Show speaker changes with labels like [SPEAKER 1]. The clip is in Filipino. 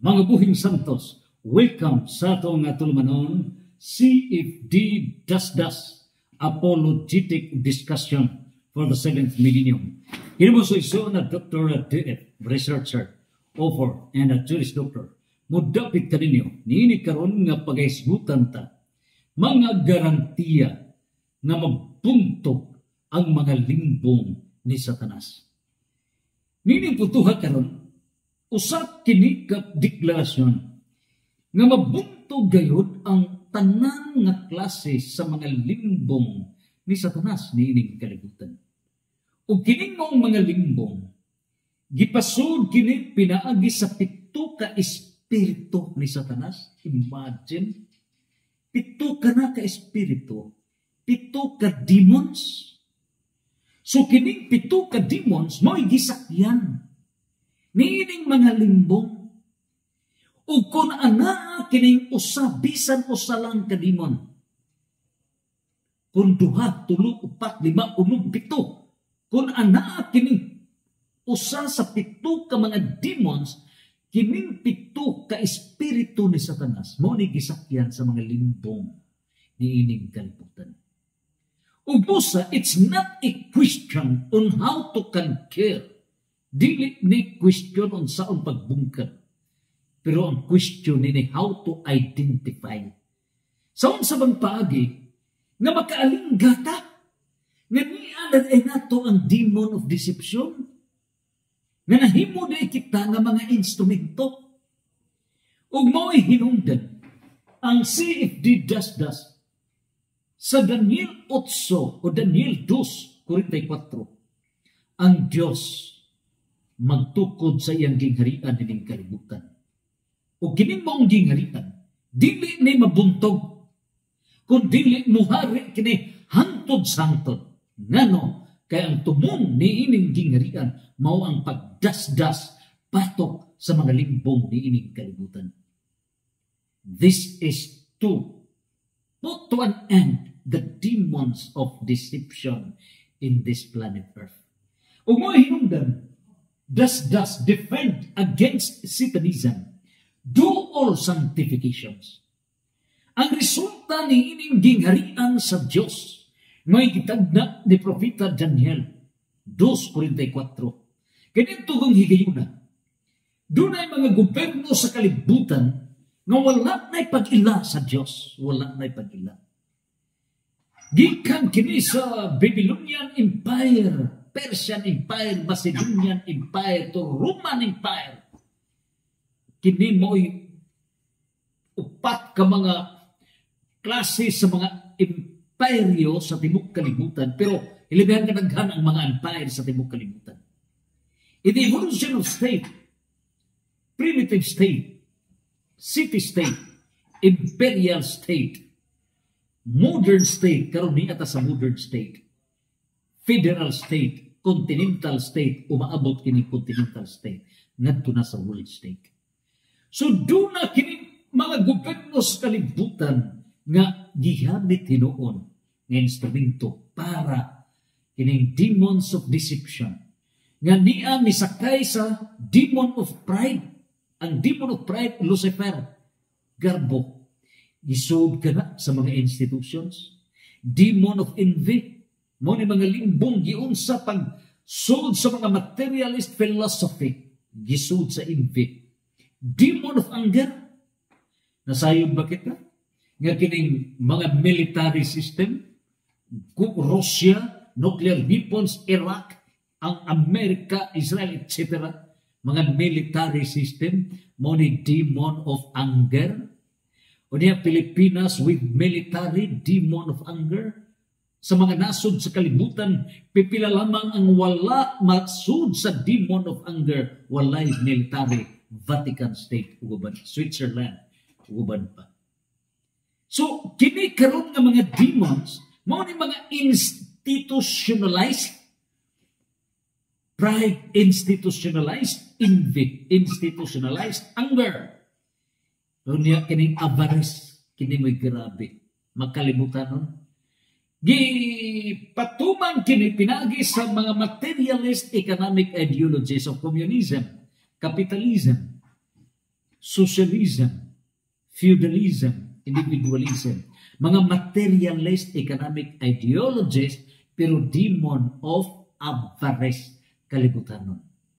[SPEAKER 1] Mga buhing santos, welcome sa atong tulumanon CFD Das Apologetic Discussion for the 7th Millennium. Kini mo iso na Dr. D.F. Researcher, author, and a Jewish doctor. Mudapit ka ninyo, niini karon nga pagaisgutan ta, mga garantiya nga magbuntog ang mga limbong ni Satanas. Nining putuha karon, usap kini ka deklarasyon nga mabuntog gayud ang tanan nga klase sa mga limbong ni Satanas niining kalibutan. Ug kining maong mga limbong gipasud kini pinaagi sa pito ka espiritu ni Satanas. Imagine, pito ka na ka espiritu, pito ka demons. So kining pito ka demons mo'y gisakyan niining mga limbong. Ug kung ana kining bisan usa lang ka demon, kung duha, tulo, upat, lima, unom, pito, kung ana kining usa sa pito ka mga demons, kining pito ka espiritu ni Satanas mao ni gisakyan sa mga limbong niining kalibutan. Ug busa, it's not a question on how to conquer. Dili ni question on saon pagbungkad. Pero ang question ni how to identify. Saon sa bang paagi nga makaalingga ta nga nianan ay nato ang demon of deception nga nahimo na kita nga mga instrumento. Ug mao'y hinungdan ang CFD Das sa Daniel 8 o Daniel 2:44. Ang Diyos magtukod sa iyang gingharian nining kalibutan. O kining maong gingharian, dili ni mabuntog, kung dili muhari kini hangtod-sangtod. Ngano, kaya ang tumong niining gingharian, mao ang pagdasdas, patok sa mga limbong niining kalibutan. This is to put to an end the demons of deception in this planet Earth. O mo hinungdan, Das defend against Satanism. Do all sanctifications. Ang resulta ni ining gingharian sa Diyos, may gitagna ni Propeta Daniel 2:44. Ganito kong higayuna. Doon ay mga gobyerno sa kalibutan nga wala na'y pag-ila sa Diyos. Wala na'y pag-ila. Gikan kini sa Babylonian Empire, Persian Empire, Macedonian Empire, to Roman Empire. Kini mo'y upat ka mga klase sa mga imperyo sa tibok kalibutan, pero ilibahan ka daghan ang mga empire sa tibok kalibutan. In the evolution of state, primitive state, city-state, imperial state, modern state, karon ni ata sa modern state, federal state, continental state, umaabot kini continental state, ngadto na sa world state. So doon na kini mga gobyerno sa kalibutan nga gihamit hinuon nga instrumento para kining demons of deception nga niya misakay sa demon of pride. Ang demon of pride, Lucifer, garbo, gisud ka na sa mga institutions. Demon of envy, mo ni mga limbong giun sa pagsud sa mga materialist philosophy, gisud sa envy. Demon of anger, nasayod ba kita? Nga kining mga military system, Russia, nuclear weapons, Iraq, ang Amerika, Israel, etc. Mga military system, mo ni demon of anger. O niya Pilipinas with military demon of anger. Sa mga nasud sa kalibutan, pipila lamang ang wala maksud sa demon of anger, walay military. Vatican State, uguban, Switzerland, uguban pa. So, kini karon nga mga demons, mao ni mga institutionalized pride, institutionalized envy, institutionalized anger. Unya kining avarice, kini may grabe. Makalimutan nun. Gipatumang kini pinagi sa mga materialist economic ideologies of communism, capitalism. socialism, feudalism, individualism, mga materialist economic ideologies, pero demon of avarice, kalibutan nun.